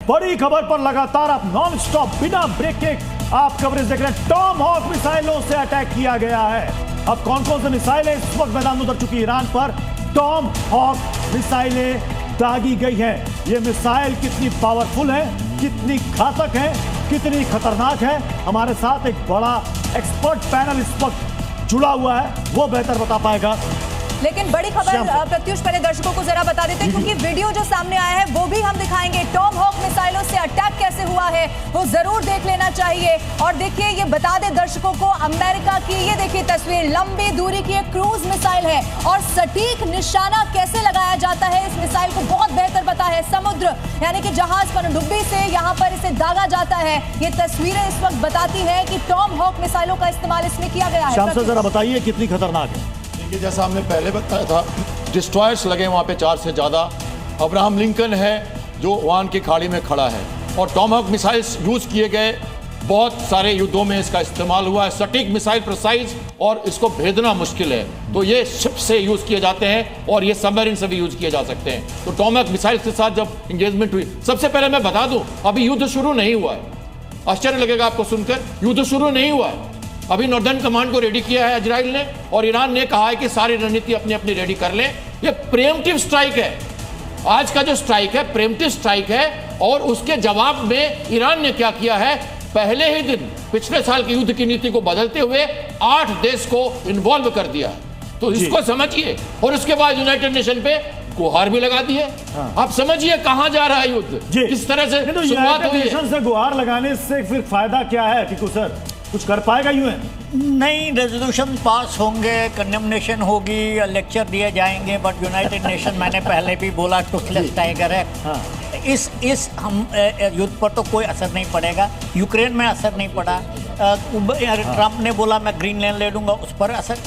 बड़ी खबर पर लगातार आप नॉन स्टॉप बिना ब्रेक के आप कवरेज देख रहे हैं। टॉम हॉक मिसाइलों से अटैक किया गया है। अब कौन कौन से मिसाइलें इस वक्त मैदान में उतर चुकी है ईरान पर? टॉम हॉक मिसाइलें दागी गई है। ये मिसाइल कितनी पावरफुल है, कितनी घातक है, कितनी खतरनाक है, हमारे साथ एक बड़ा एक्सपर्ट पैनल इस वक्त जुड़ा हुआ है, वो बेहतर बता पाएगा। लेकिन बड़ी खबर प्रत्युष पहले दर्शकों को जरा बता देते हैं, क्योंकि वीडियो जो सामने आया है वो भी हम दिखाएंगे। टॉम हॉक मिसाइलों से अटैक कैसे हुआ है वो जरूर देख लेना चाहिए। और देखिए, ये बता दे दर्शकों को, अमेरिका की ये देखिए तस्वीर, लंबी दूरी की एक क्रूज मिसाइल है और सटीक निशाना कैसे लगाया जाता है इस मिसाइल को बहुत बेहतर पता है। समुद्र यानी कि जहाज पनडुब्बी से यहाँ पर इसे दागा जाता है। ये तस्वीरें इस वक्त बताती है कि टॉम हॉक मिसाइलों का इस्तेमाल इसमें किया गया है। शाम से जरा बताइए कितनी खतरनाक है। कि जैसा हमने पहले बताया था, डिस्ट्रॉयर्स लगे वहाँ पे 4 से ज़्यादा। अब्राहम लिंकन है जो ओमान की खाड़ी में खड़ा है, और टॉमहॉक मिसाइल्स यूज़ किए गए। बहुत सारे युद्धों में इसका इस्तेमाल हुआ है। सटीक मिसाइल, प्रिसाइज, और इसको भेजना मुश्किल है, तो ये शिप से यूज़ किए जाते हैं और ये सबमरीन से भी यूज़ किए जा सकते हैं। तो टॉमहॉक मिसाइल्स के साथ जब इंगेजमेंट हुई, सबसे पहले मैं बता दूँ, अभी युद्ध शुरू नहीं हुआ है। आश्चर्य लगेगा आपको सुनकर, युद्ध शुरू नहीं हुआ है। अभी नॉर्दर्न कमांड को रेडी किया है इजराइल ने, और ईरान ने कहा है कि सारी रणनीति अपनी अपनी रेडी कर लें। ये प्रीएम्प्टिव स्ट्राइक है। आज का जो स्ट्राइक है प्रीएम्प्टिव स्ट्राइक है, और उसके जवाब में ईरान ने क्या किया है, पहले ही दिन पिछले साल की युद्ध की नीति को बदलते हुए 8 देश को इन्वॉल्व कर दिया। तो इसको समझिए, और उसके बाद यूनाइटेड नेशन पे गुहार भी लगा दी है। हाँ। आप समझिए कहां जा रहा है युद्ध, किस तरह से शुरुआत हुई है। से गुहार लगाने से फिर फायदा क्या है? टीकू सर कुछ कर पाएगा यूएन? नहीं, रेजोल्यूशन पास होंगे, कंडेमनेशन होगी, लेक्चर दिए जाएंगे, बट यूनाइटेड नेशन मैंने पहले भी बोला टूथलेस टाइगर है। हाँ। इस हम युद्ध पर तो कोई असर नहीं पड़ेगा। यूक्रेन में असर नहीं पड़ा। ट्रंप ने बोला मैं ग्रीनलैंड ले लूंगा, उस पर असर।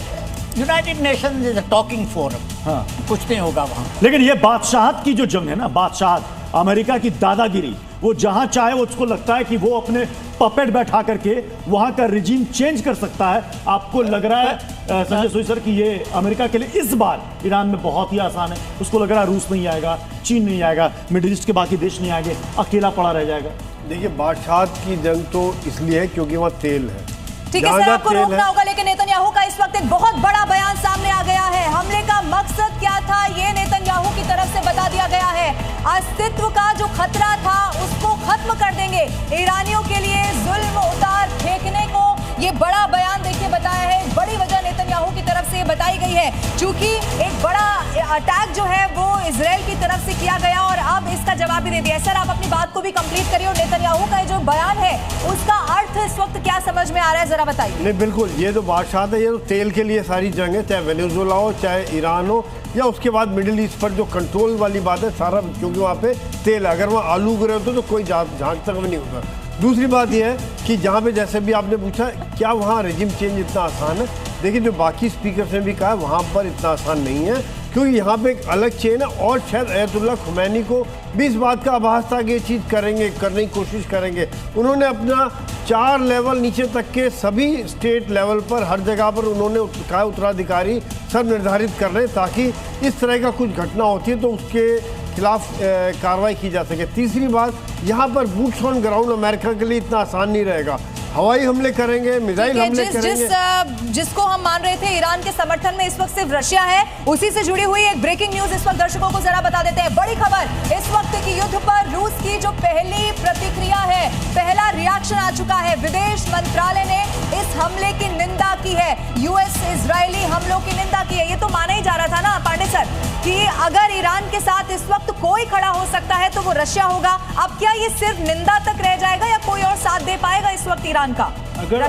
United nation is a talking forum. हाँ। कुछ नहीं होगा वहाँ। लेकिन ये बादशाहत की जो जंग है ना, बादशाहत, अमेरिका की दादागिरी, वो जहां चाहे वो उसको लगता है कि वो अपने पपेट बैठा करके वहां का रिजीम चेंज कर सकता है। आपको लग रहा है संजय सोई सर कि ये अमेरिका के लिए इस बार ईरान में बहुत ही आसान है? उसको लग रहा है रूस नहीं आएगा, चीन नहीं आएगा, मिडिल ईस्ट के बाकी देश नहीं आएंगे, अकेला पड़ा रह जाएगा। देखिए, बादशाहत की जंग तो इसलिए है क्योंकि वहाँ तेल है। ठीक है सर, आपको रोकना होगा, लेकिन नेतन्याहू का इस वक्त एक बहुत बड़ा बयान सामने आ गया है। हमले का मकसद क्या था, ये नेतन्याहू की तरफ से बता दिया गया है। अस्तित्व का जो खतरा था उसको खत्म कर देंगे। ईरानियों के लिए जुल्म उतार फेंकने को ये बड़ा बयान देखिए बताया है। बड़ी वजह नेतन्याहू की तरफ से बताई गई है, क्योंकि एक बड़ा अटैक जो है वो इजराइल की तरफ से किया गया और अब इसका जवाब भी दे दिया। सर, आप अपनी बात को भी कंप्लीट करिए, और नेतन्याहू का जो बयान है उसका अर्थ इस वक्त क्या समझ में आ रहा है, जरा बताइए। नहीं, बिल्कुल, ये तो बादशाह है, ये तो तेल के लिए सारी जंग है, चाहे वेनेजुएला हो, चाहे ईरान हो, या उसके बाद मिडिल ईस्ट पर जो कंट्रोल वाली बात है सारा, क्योंकि वहाँ पे तेल, अगर वहाँ आलू गिरे होते तो कोई झांक तक भी नहीं होता। दूसरी बात यह है कि जहाँ पे जैसे भी आपने पूछा क्या वहाँ रेजिम चेंज इतना आसान है, देखिए जो बाकी स्पीकर्स ने भी कहा वहाँ पर इतना आसान नहीं है, क्योंकि यहाँ पे एक अलग चेन है। और शायद अयतुल्लाह खुमैनी को भी इस बात का आभास था कि ये चीज़ करने की कोशिश करेंगे। उन्होंने अपना 4 लेवल नीचे तक के सभी स्टेट लेवल पर हर जगह पर उन्होंने कहा उत्तराधिकारी सब निर्धारित कर रहे हैं, ताकि इस तरह का कुछ घटना होती है तो उसके खिलाफ कार्रवाई की जा सके। तीसरी बात, यहाँ पर बूट्स ऑन ग्राउंड अमेरिका के लिए इतना आसान नहीं रहेगा। हवाई हमले करेंगे, मिसाइल हमले करेंगे। जिसको हम मान रहे थे ईरान के समर्थन में इस वक्त सिर्फ रशिया है, उसी से जुड़ी हुई एक ब्रेकिंग न्यूज इस वक्त दर्शकों को जरा बता देते हैं। बड़ी खबर इस वक्त की युद्ध पर रूस की जो पहली प्रतिक्रिया है, पहला रिएक्शन आ चुका है। विदेश मंत्रालय ने इस हमले की निंदा की है, यूएस इजरायली हमलों की निंदा की है। ये तो माना ही जा रहा था ना पांडे सर कि अगर ईरान के साथ इस वक्त कोई खड़ा हो सकता है तो वो रशिया होगा। अब क्या ये सिर्फ निंदा तक रह जाएगा या कोई और साथ दे पाएगा इस वक्त ईरान का? अगर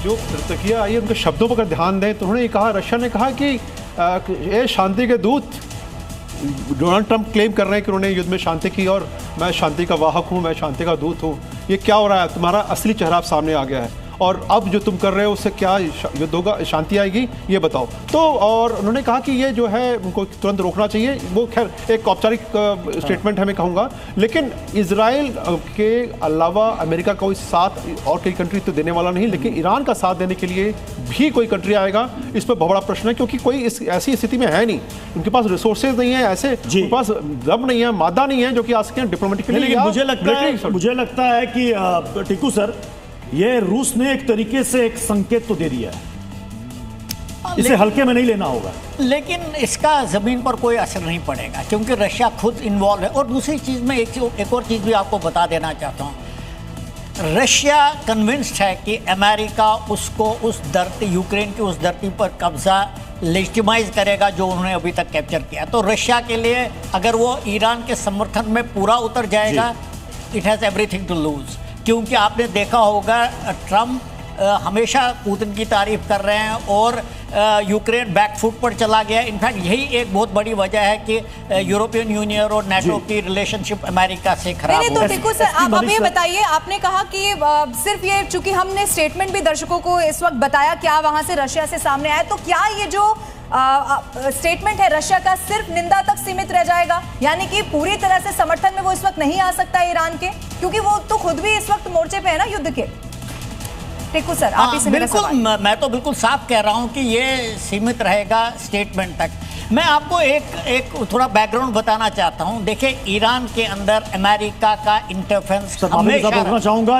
जो प्रतिक्रिया आई है उनके शब्दों पर अगर ध्यान दें तो उन्होंने ये कहा, रशिया ने कहा कि ये शांति के दूत, डोनाल्ड ट्रंप क्लेम कर रहे हैं कि उन्होंने युद्ध में शांति की और मैं शांति का वाहक हूँ, मैं शांति का दूत हूँ। ये क्या हो रहा है, तुम्हारा असली चेहरा सामने आ गया है। और अब जो तुम कर रहे हो उससे क्या युद्ध होगा, शांति आएगी, ये बताओ। तो और उन्होंने कहा कि ये जो है उनको तुरंत रोकना चाहिए। वो खैर एक औपचारिक स्टेटमेंट है मैं कहूँगा, लेकिन इजराइल के अलावा अमेरिका कोई साथ और कई कंट्री तो देने वाला नहीं, लेकिन ईरान का साथ देने के लिए भी कोई कंट्री आएगा, इस पर बहुत बड़ा प्रश्न है, क्योंकि कोई ऐसी स्थिति में है नहीं, उनके पास रिसोर्सेज नहीं है, ऐसे उनके पास दम नहीं है, मादा नहीं है जो कि आ सके डिप्लोमेटिकली। लेकिन मुझे लगता है कि टिकू सर, ये रूस ने एक तरीके से एक संकेत तो दे दिया है, इसे हल्के में नहीं लेना होगा। लेकिन इसका जमीन पर कोई असर नहीं पड़ेगा क्योंकि रशिया खुद इन्वॉल्व है। और दूसरी चीज में एक और चीज भी आपको बता देना चाहता हूँ, रशिया कन्विंस्ड है कि अमेरिका उसको उस धरती, यूक्रेन की उस धरती पर कब्जा लेजिटिमाइज करेगा जो उन्होंने अभी तक कैप्चर किया। तो रशिया के लिए अगर वो ईरान के समर्थन में पूरा उतर जाएगा, it has everything to lose. क्योंकि आपने देखा होगा ट्रम्प हमेशा पुतिन की तारीफ कर रहे हैं और यूक्रेन बैकफुट पर चला गया। इनफैक्ट यही एक बहुत बड़ी वजह है कि यूरोपियन यूनियन और नाटो की रिलेशनशिप अमेरिका से खराब हो। तो टिकू सर, आप अब ये बताइए, आपने कहा कि सिर्फ ये, चूंकि हमने स्टेटमेंट भी दर्शकों को इस वक्त बताया क्या वहां से रशिया से सामने आया, तो क्या ये जो स्टेटमेंट है रशिया का सिर्फ निंदा तक सीमित रह जाएगा, यानी कि पूरी तरह से समर्थन में वो इस वक्त नहीं आ सकता ईरान के, क्योंकि वो तो खुद भी इस वक्त मोर्चे पे है ना युद्ध के? टिकू सर, आप इसे बिल्कुल, मैं तो बिल्कुल साफ कह रहा हूं कि ये सीमित रहेगा स्टेटमेंट तक। मैं आपको एक थोड़ा बैकग्राउंड बताना चाहता हूं। देखिए, ईरान के अंदर अमेरिका का इंटरफेरेंस हमेशा चाहूंगा।